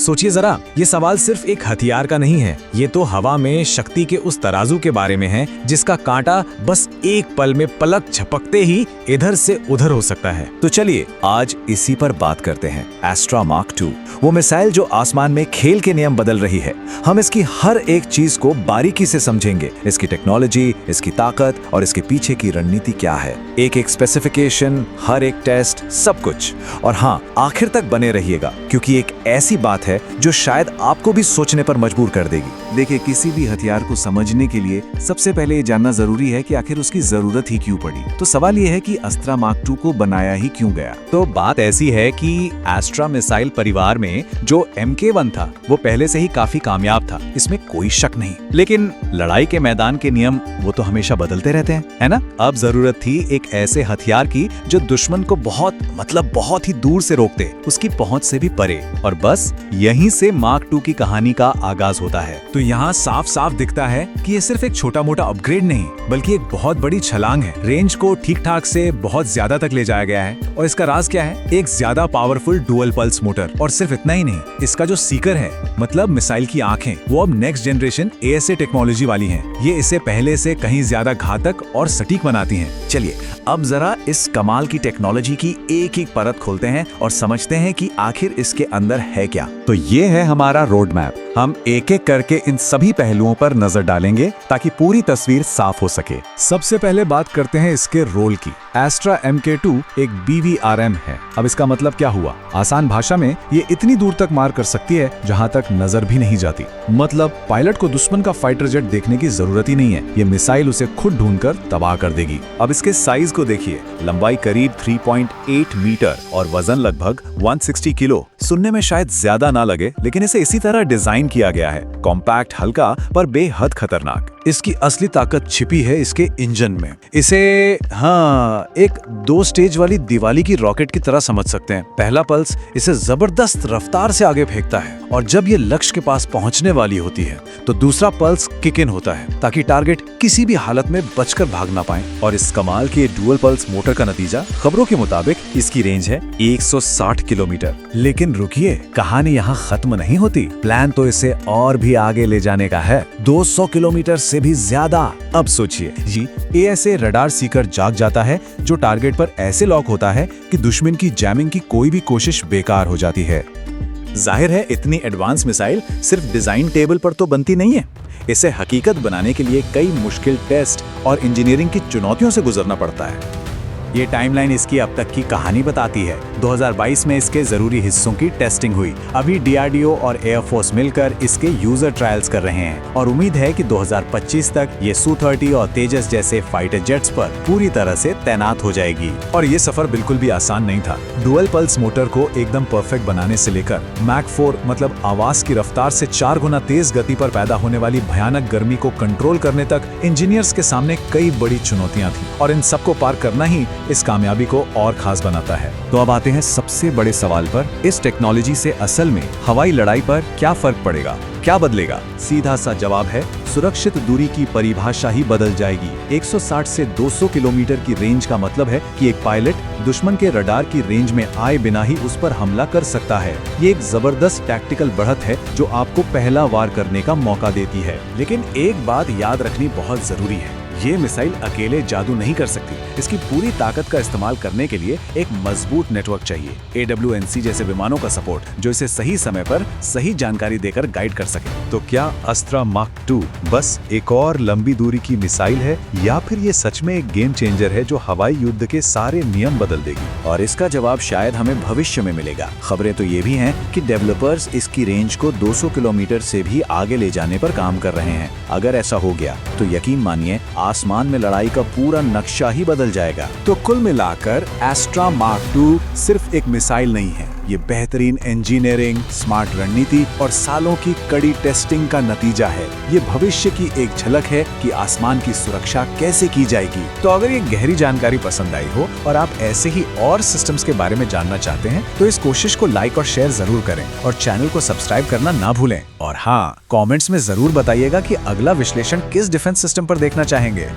सोचिए जरा, ये सवाल सिर्फ एक हथियार का नहीं है, ये तो हवा में शक्ति के उस तराजू के बारे में है जिसका कांटा बस एक पल में पलक झपकते ही इधर से उधर हो सकता है। तो चलिए आज इसी पर बात करते हैं। एस्ट्रा मार्क 2, वो मिसाइल जो आसमान में खेल के नियम बदल रही है। हम इसकी हर एक चीज को बारीकी से समझेंगे, इसकी टेक्नोलॉजी, इसकी ताकत और इसके पीछे की रणनीति क्या है। एक एक स्पेसिफिकेशन, हर एक टेस्ट, सब कुछ। और हाँ, आखिर तक बने रहिएगा क्योंकि एक ऐसी बात है जो शायद आपको भी सोचने पर मजबूर कर देगी। देखिए, किसी भी हथियार को समझने के लिए सबसे पहले ये जानना जरूरी है कि आखिर उसकी जरूरत ही क्यों पड़ी। तो सवाल ये है कि अस्त्रा मार्क 2 को बनाया ही क्यों गया। तो बात ऐसी है कि एस्ट्रा मिसाइल परिवार में जो MK1 था वो पहले से ही काफी कामयाब था, इसमें कोई शक नहीं। लेकिन लड़ाई के मैदान के नियम वो तो हमेशा बदलते रहते हैं, है ना। अब जरूरत थी एक ऐसे हथियार की जो दुश्मन को बहुत ही दूर से रोकते, उसकी पहुंच से भी परे। और बस यहीं से मार्क 2 की कहानी का आगाज होता है। तो यहाँ साफ साफ दिखता है कि ये सिर्फ एक छोटा मोटा अपग्रेड नहीं बल्कि एक बहुत बड़ी छलांग है। रेंज को ठीक ठाक से बहुत ज्यादा तक ले जाया गया है। और इसका राज क्या है? एक ज्यादा पावरफुल डुअल पल्स मोटर। और सिर्फ इतना ही नहीं, इसका जो सीकर है, मतलब मिसाइल की आंखें, वो अब नेक्स्ट जनरेशन ASA टेक्नोलॉजी वाली हैं। ये इसे पहले से कहीं ज्यादा घातक और सटीक बनाती हैं। चलिए अब जरा इस कमाल की टेक्नोलॉजी की एक एक परत खोलते हैं और समझते हैं कि आखिर इसके अंदर है क्या। तो ये है हमारा रोड मैप। हम एक एक करके इन सभी पहलुओं पर नजर डालेंगे ताकि पूरी तस्वीर साफ हो सके। सबसे पहले बात करते हैं इसके रोल की। एस्ट्रा MK2 एक BVRM है। अब इसका मतलब क्या हुआ? आसान भाषा में ये इतनी दूर तक मार कर सकती है जहां तक नजर भी नहीं जाती। मतलब पायलट को दुश्मन का फाइटर जेट देखने की जरूरत ही नहीं है, ये मिसाइल उसे खुद ढूंढकर तबाह कर देगी। अब इसके साइज को देखिए, लंबाई करीब 3.8 मीटर और वजन लगभग 160 किलो। सुनने में शायद ज्यादा ना लगे, लेकिन इसे इसी तरह डिजाइन किया गया है, कॉम्पैक्ट, हल्का पर बेहद खतरनाक। इसकी असली ताकत छिपी है इसके इंजन में। इसे एक 2 स्टेज वाली दिवाली की रॉकेट की तरह समझ सकते हैं। पहला पल्स इसे जबरदस्त रफ्तार से आगे फेंकता है और जब ये लक्ष्य के पास पहुंचने वाली होती है तो दूसरा पल्स किक इन होता है ताकि टारगेट किसी भी हालत में बचकर भाग ना पाए। और इस कमाल के डुअल पल्स मोटर का नतीजा, खबरों के मुताबिक इसकी रेंज है 160 किलोमीटर। लेकिन रुकिए, कहानी यहाँ खत्म नहीं होती। प्लान तो इसे और भी आगे ले जाने का है, 200 किलोमीटर से भी ज्यादा। अब सोचिए जी, ASA रडार सीकर जाग जाता है जो टारगेट पर ऐसे लॉक होता है कि दुश्मन की जैमिंग की कोई भी कोशिश बेकार हो जाती है। जाहिर है इतनी एडवांस मिसाइल सिर्फ डिजाइन टेबल पर तो बनती नहीं है। इसे हकीकत बनाने के लिए कई मुश्किल टेस्ट और इंजीनियरिंग की चुनौतियों से गुजरना पड़ता है। ये टाइमलाइन इसकी अब तक की कहानी बताती है। 2022 में इसके जरूरी हिस्सों की टेस्टिंग हुई। अभी DRDO और एयरफोर्स मिलकर इसके यूजर ट्रायल्स कर रहे हैं और उम्मीद है कि 2025 तक ये Su-30 और तेजस जैसे फाइटर जेट्स पर पूरी तरह से तैनात हो जाएगी। और ये सफर बिल्कुल भी आसान नहीं था। डुअल पल्स मोटर को एकदम परफेक्ट बनाने से लेकर मैक 4 मतलब आवाज की रफ्तार से 4 गुना तेज गति पर पैदा होने वाली भयानक गर्मी को कंट्रोल करने तक इंजीनियर्स के सामने कई बड़ी चुनौतियां थी और इन सबको पार करना ही इस कामयाबी को और खास बनाता है। तो अब आते हैं सबसे बड़े सवाल पर, इस टेक्नोलॉजी से असल में हवाई लड़ाई पर क्या फर्क पड़ेगा, क्या बदलेगा? सीधा सा जवाब है, सुरक्षित दूरी की परिभाषा ही बदल जाएगी। 160 से 200 किलोमीटर की रेंज का मतलब है कि एक पायलट दुश्मन के रडार की रेंज में आए बिना ही उस पर हमला कर सकता है। ये एक जबरदस्त टैक्टिकल बढ़त है जो आपको पहला वार करने का मौका देती है। लेकिन एक बात याद रखनी बहुत जरूरी है, ये मिसाइल अकेले जादू नहीं कर सकती। इसकी पूरी ताकत का इस्तेमाल करने के लिए एक मजबूत नेटवर्क चाहिए। AWNC जैसे विमानों का सपोर्ट जो इसे सही समय पर सही जानकारी देकर गाइड कर सके। तो क्या अस्त्रा मार्क 2 बस एक और लंबी दूरी की मिसाइल है या फिर ये सच में एक गेम चेंजर है जो हवाई युद्ध के सारे नियम बदल देगी? और इसका जवाब शायद हमें भविष्य में मिलेगा। खबरें तो ये भी हैं कि डेवलपर्स इसकी रेंज को 200 किलोमीटर से भी आगे ले जाने पर काम कर रहे हैं। अगर ऐसा हो गया तो यकीन मानिए आसमान में लड़ाई का पूरा नक्शा ही बदल जाएगा। तो कुल मिलाकर एस्ट्रा मार्क 2 सिर्फ एक मिसाइल नहीं है, ये बेहतरीन इंजीनियरिंग, स्मार्ट रणनीति और सालों की कड़ी टेस्टिंग का नतीजा है। ये भविष्य की एक झलक है कि आसमान की सुरक्षा कैसे की जाएगी। तो अगर ये गहरी जानकारी पसंद आई हो और आप ऐसे ही और सिस्टम्स के बारे में जानना चाहते हैं तो इस कोशिश को लाइक और शेयर जरूर करें और चैनल को सब्सक्राइब करना ना भूलें। और हाँ, कमेंट्स में जरूर बताइएगा कि अगला विश्लेषण किस डिफेंस सिस्टम पर देखना चाहेंगे।